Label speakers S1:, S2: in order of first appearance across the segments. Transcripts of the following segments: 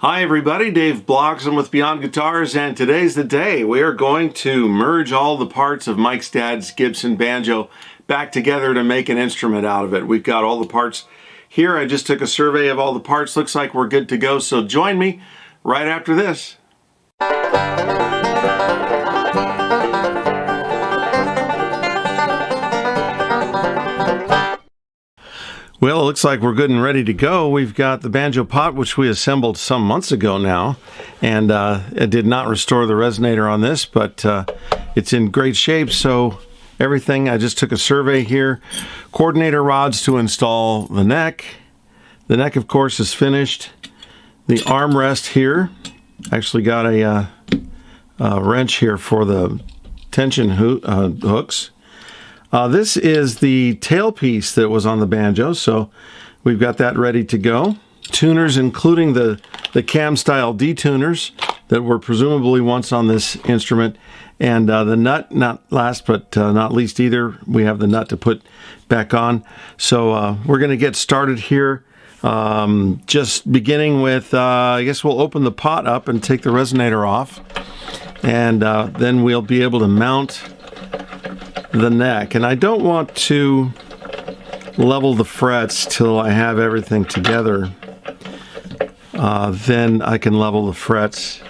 S1: Hi everybody, Dave Bloxham with Beyond Guitars, and today's the day. We are going to merge all the parts of Mike's dad's Gibson banjo back together to make an instrument out of it. We've got all the parts here. I just took a survey of all the parts. Looks like we're good to go, so join me right after this. Well, it looks like we're good and ready to go. We've got the banjo pot, which we assembled some months ago now, and it did not restore the resonator on this, but it's in great shape. So everything, I just took a survey here. Coordinator rods to install the neck. The neck, of course, is finished. The armrest here, actually got a wrench here for the tension hooks. This is the tailpiece that was on the banjo, so we've got that ready to go. Tuners, including the cam style detuners that were presumably once on this instrument, and the nut, not last but not least either, we have the nut to put back on. So we're going to get started here, just beginning with, I guess we'll open the pot up and take the resonator off, and then we'll be able to mount the neck. And I don't want to level the frets till I have everything together. Then I can level the frets.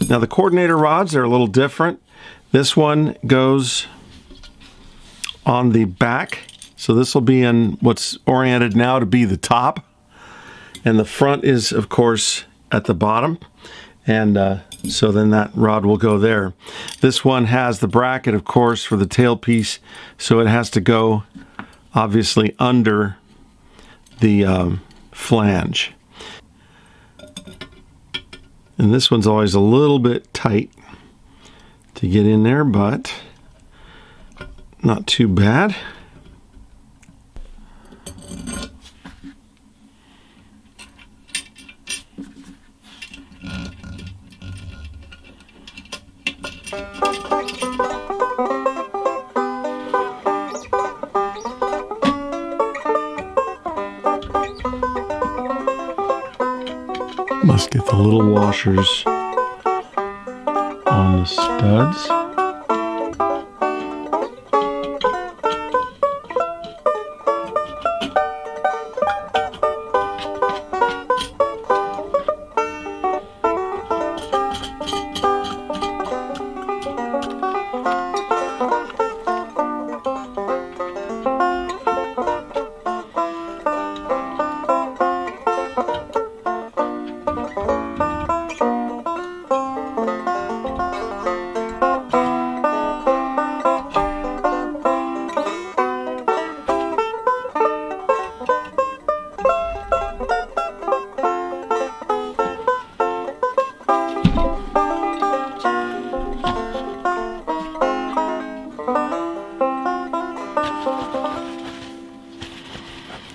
S1: Now the coordinator rods are a little different. This one goes on the back, so this will be in what's oriented now to be the top, and the front is of course at the bottom, and so then that rod will go there. This one has the bracket, of course, for the tailpiece, so it has to go obviously under the flange. And this one's always a little bit tight to get in there, but not too bad. Must get the little washers on the studs.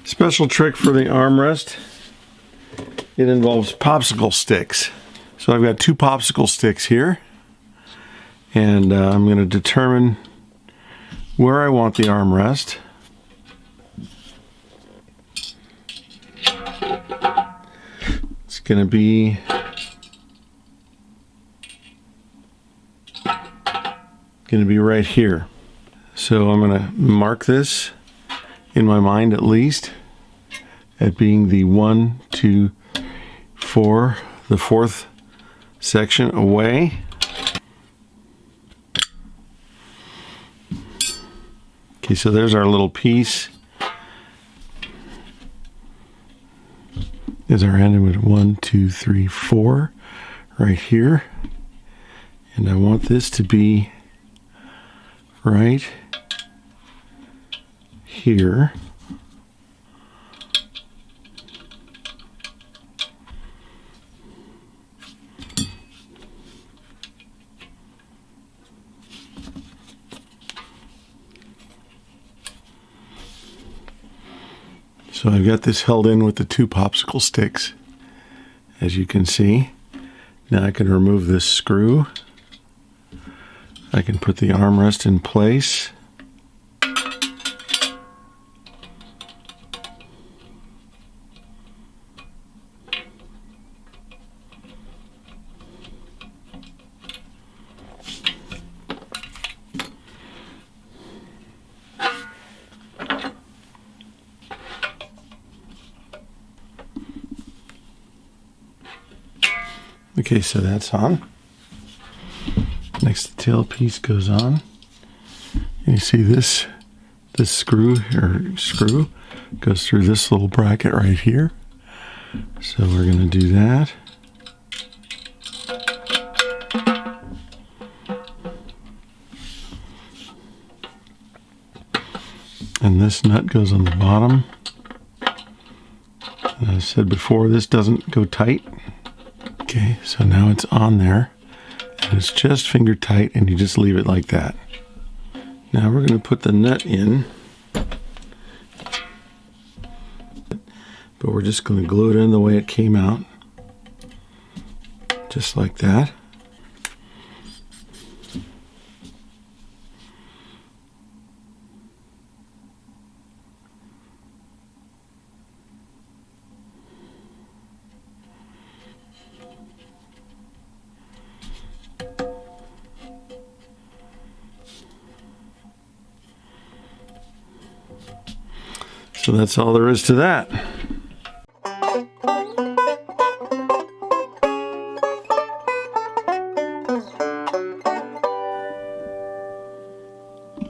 S1: Special trick for the armrest, it involves popsicle sticks. So I've got 2 popsicle sticks here, and I'm going to determine where I want the armrest. It's going to be right here. So I'm going to mark this in my mind at least at being the 1, 2, 4, the 4th section away. Okay, so there's our little piece. There's our end with 1, 2, 3, 4 right here. And I want this to be right here. So I've got this held in with the 2 popsicle sticks, as you can see. Now I can remove this screw. I can put the armrest in place. Okay, so that's on. Next, the tail piece goes on. And you see this screw goes through this little bracket right here. So we're going to do that. And this nut goes on the bottom. And as I said before, this doesn't go tight. Okay, so now it's on there. And it's just finger tight, and you just leave it like that. Now we're going to put the nut in. But we're just going to glue it in the way it came out. Just like that. So that's all there is to that.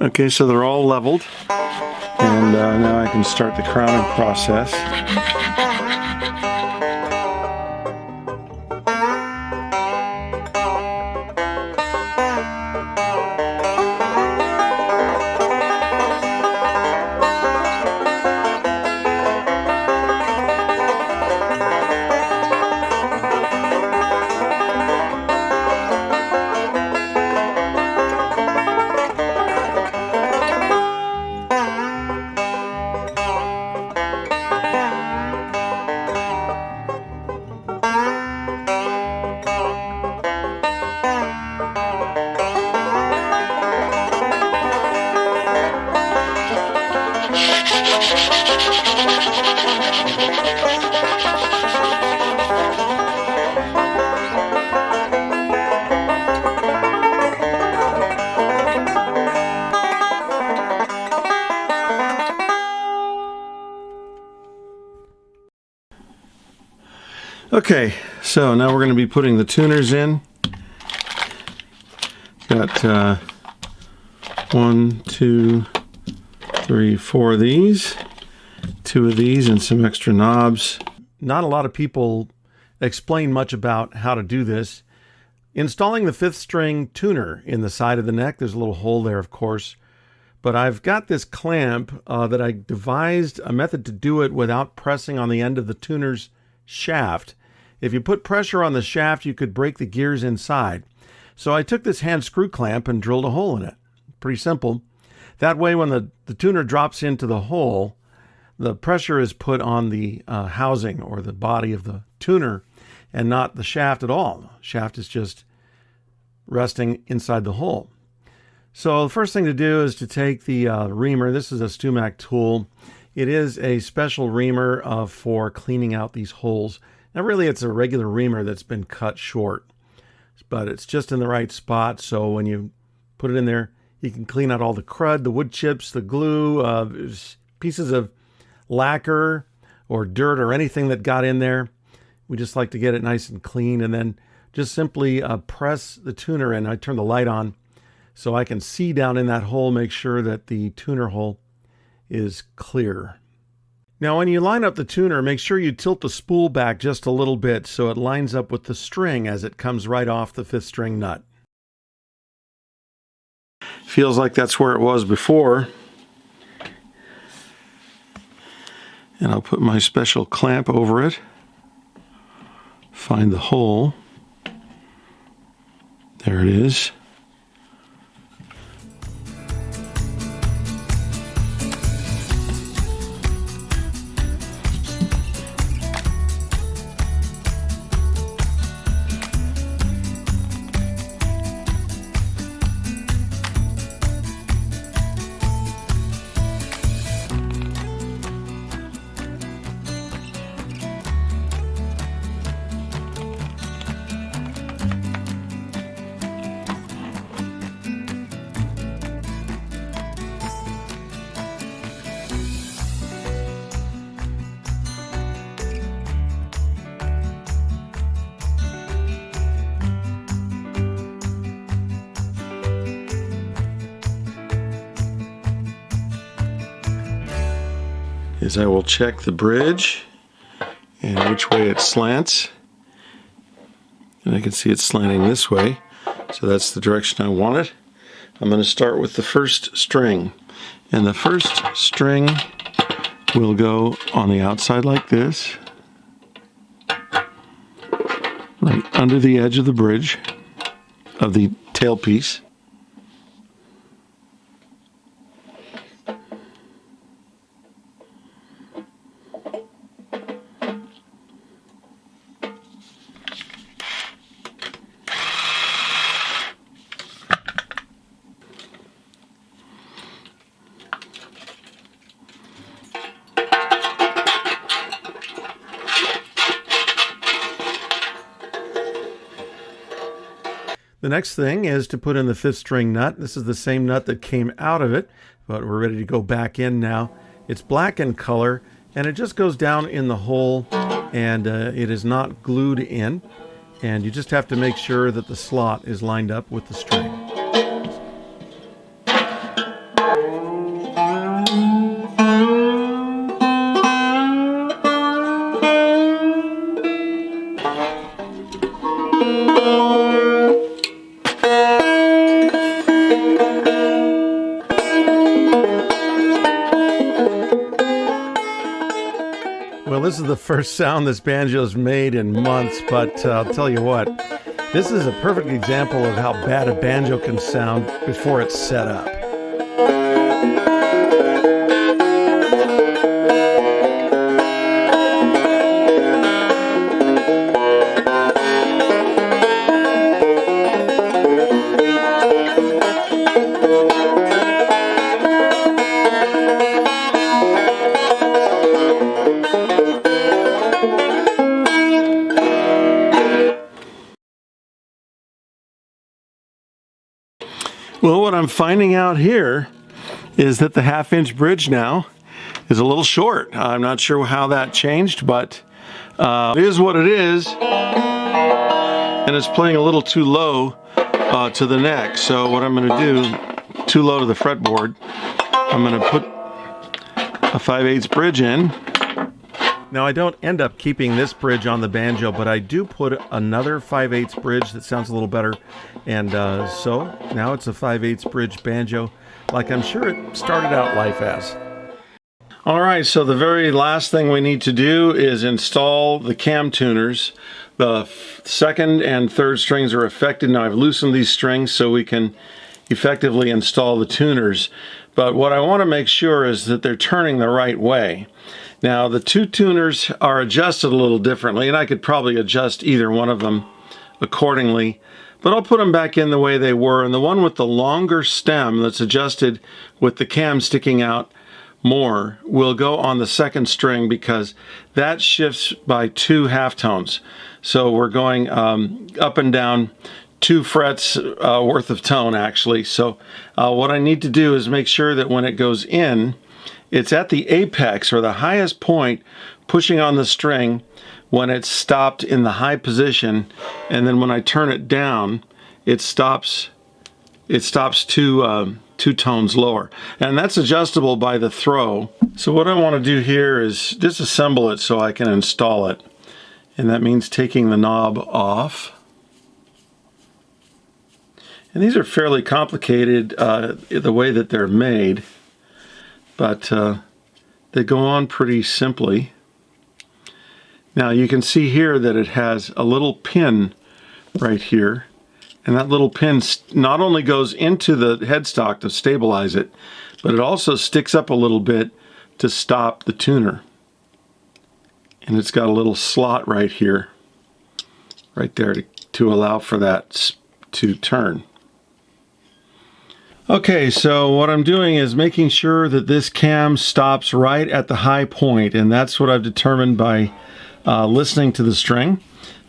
S1: Okay, so they're all leveled, and now I can start the crowning process. Okay, so now we're going to be putting the tuners in. Got 1, 2, 3, 4 of these, 2 of these, and some extra knobs. Not a lot of people explain much about how to do this. Installing the 5th string tuner in the side of the neck, there's a little hole there, of course. But I've got this clamp that I devised a method to do it without pressing on the end of the tuner's shaft. If you put pressure on the shaft, you could break the gears inside. So I took this hand screw clamp and drilled a hole in it. Pretty simple. That way, when the tuner drops into the hole, the pressure is put on the housing or the body of the tuner and not the shaft at all. The shaft is just resting inside the hole. So the first thing to do is to take the reamer. This is a Stumac tool. It is a special reamer for cleaning out these holes. Now really it's a regular reamer that's been cut short, but it's just in the right spot, so when you put it in there, you can clean out all the crud, the wood chips, the glue, pieces of lacquer or dirt or anything that got in there. We just like to get it nice and clean, and then just simply press the tuner in. I turn the light on so I can see down in that hole, make sure that the tuner hole is clear. Now when you line up the tuner, make sure you tilt the spool back just a little bit so it lines up with the string as it comes right off the 5th string nut. Feels like that's where it was before. And I'll put my special clamp over it, find the hole. There it is. is I will check the bridge and which way it slants. And I can see it slanting this way, so that's the direction I want it. I'm going to start with the first string, and the first string will go on the outside like this, right under the edge of the bridge of the tailpiece. The next thing is to put in the fifth string nut. This is the same nut that came out of it, but we're ready to go back in now. It's black in color, and it just goes down in the hole, and it is not glued in. And you just have to make sure that the slot is lined up with the string. Well, this is the first sound this banjo's made in months, but I'll tell you what, this is a perfect example of how bad a banjo can sound before it's set up. Well, what I'm finding out here is that the half-inch bridge now is a little short. I'm not sure how that changed, but it is what it is. And it's playing a little too low to the neck. So what I'm going to do, too low to the fretboard, I'm going to put a 5/8 bridge in. Now I don't end up keeping this bridge on the banjo, but I do put another 5/8 bridge that sounds a little better. And so now it's a 5/8 bridge banjo, like I'm sure it started out life as. All right, so the very last thing we need to do is install the cam tuners. The second and third strings are affected. Now I've loosened these strings so we can effectively install the tuners. But what I want to make sure is that they're turning the right way. Now the two tuners are adjusted a little differently, and I could probably adjust either one of them accordingly, but I'll put them back in the way they were. And the one with the longer stem that's adjusted with the cam sticking out more will go on the second string because that shifts by 2 halftones. So we're going up and down 2 frets worth of tone actually. So what I need to do is make sure that when it goes in, it's at the apex or the highest point, pushing on the string when it's stopped in the high position, and then when I turn it down, it stops 2 tones lower. And that's adjustable by the throw. So what I want to do here is disassemble it so I can install it. And that means taking the knob off. And these are fairly complicated the way that they're made, but they go on pretty simply. Now you can see here that it has a little pin right here, and that little pin not only goes into the headstock to stabilize it, but it also sticks up a little bit to stop the tuner. And it's got a little slot right here, right there to allow for that to turn. Okay, so what I'm doing is making sure that this cam stops right at the high point, and that's what I've determined by listening to the string.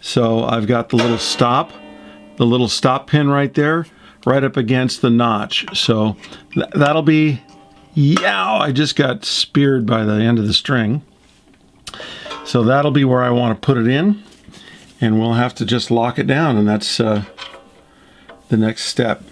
S1: So I've got the little stop pin right there, right up against the notch. So that'll be, yow, I just got speared by the end of the string. So that'll be where I want to put it in, and we'll have to just lock it down, and that's the next step.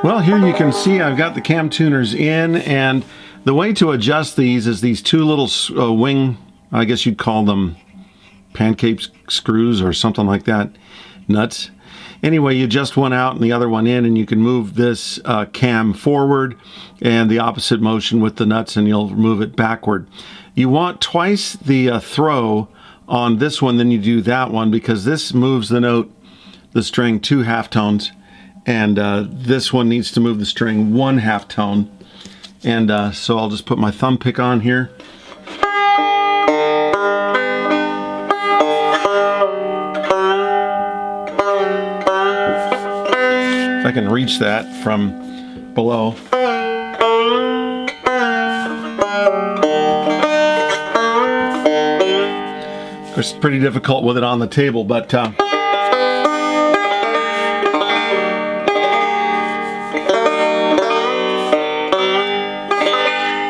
S1: Well, here you can see I've got the cam tuners in, and the way to adjust these is these two little wing, I guess you'd call them pancake screws or something like that, nuts. Anyway, you adjust one out and the other one in, and you can move this cam forward and the opposite motion with the nuts, and you'll move it backward. You want twice the throw on this one than you do that one, because this moves the string 2 halftones, and this one needs to move the string 1 halftone. And so I'll just put my thumb pick on here. If I can reach that from below. Of course, it's pretty difficult with it on the table, but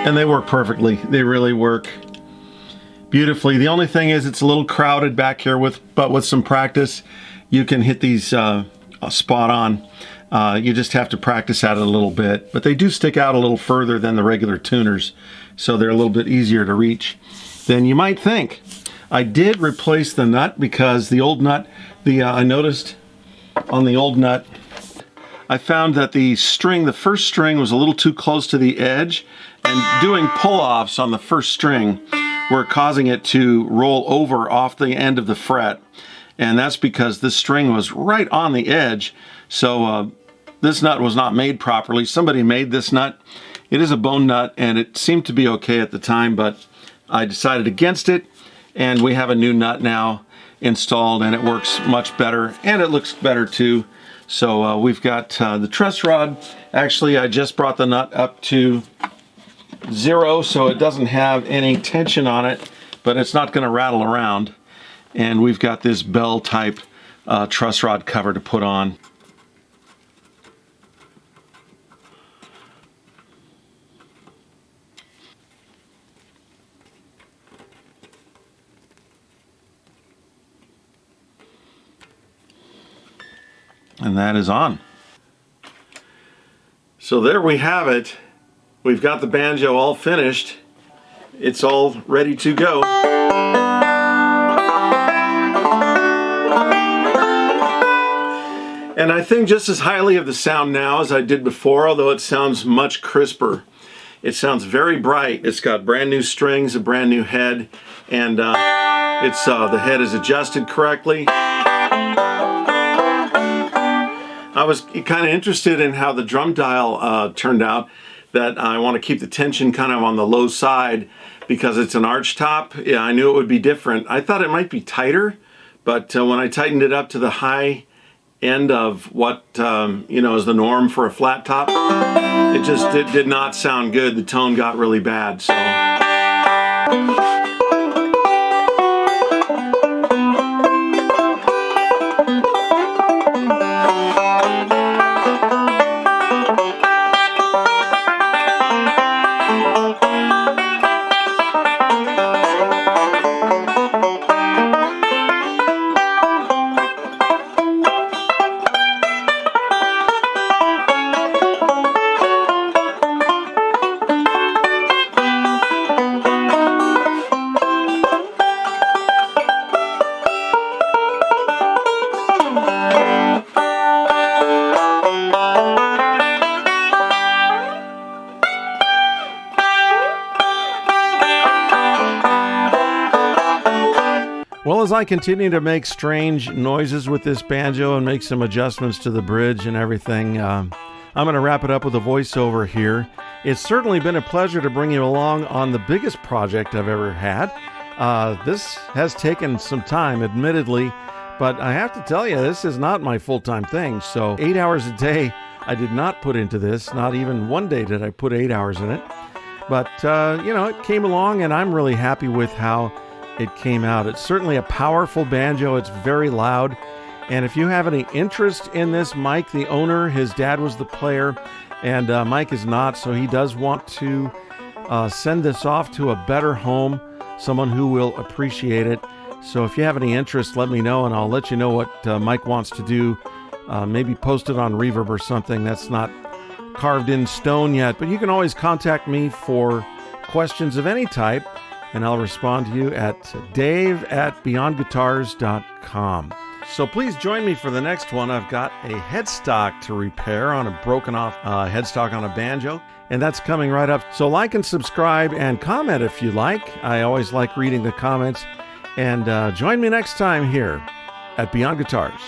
S1: and they work perfectly. They really work beautifully. The only thing is it's a little crowded back here, but with some practice, you can hit these spot on. You just have to practice at it a little bit, but they do stick out a little further than the regular tuners, so they're a little bit easier to reach than you might think. I did replace the nut because the old nut, I noticed on the old nut, I found that the first string was a little too close to the edge, and doing pull-offs on the first string were causing it to roll over off the end of the fret. And that's because this string was right on the edge. So this nut was not made properly. Somebody made this nut. It is a bone nut, and it seemed to be okay at the time, but I decided against it, and we have a new nut now installed, and it works much better, and it looks better too. So we've got the truss rod. Actually, I just brought the nut up to 0, so it doesn't have any tension on it, but it's not going to rattle around. And we've got this bell type truss rod cover to put on. And that is on. So there we have it. We've got the banjo all finished. It's all ready to go. And I think just as highly of the sound now as I did before, although it sounds much crisper. It sounds very bright. It's got brand new strings, a brand new head, and the head is adjusted correctly. I was kind of interested in how the drum dial turned out, that I want to keep the tension kind of on the low side because it's an arch top. Yeah, I knew it would be different. I thought it might be tighter, but when I tightened it up to the high end of what is the norm for a flat top, it did not sound good. The tone got really bad. So. Well, as I continue to make strange noises with this banjo and make some adjustments to the bridge and everything, I'm going to wrap it up with a voiceover here. It's certainly been a pleasure to bring you along on the biggest project I've ever had. This has taken some time, admittedly, but I have to tell you, this is not my full-time thing. So 8 hours a day I did not put into this. Not even one day did I put 8 hours in it. But, it came along, and I'm really happy with how it came out. It's certainly a powerful banjo. It's very loud. And if you have any interest in this, Mike, the owner, his dad was the player, and Mike is not, so he does want to send this off to a better home, someone who will appreciate it. So if you have any interest, let me know, and I'll let you know what Mike wants to do. Maybe post it on Reverb or something. That's not carved in stone yet, but you can always contact me for questions of any type, and I'll respond to you at dave@beyondguitars.com. So please join me for the next one. I've got a headstock to repair on a broken off headstock on a banjo, and that's coming right up. So like and subscribe and comment if you like. I always like reading the comments. And join me next time here at Beyond Guitars.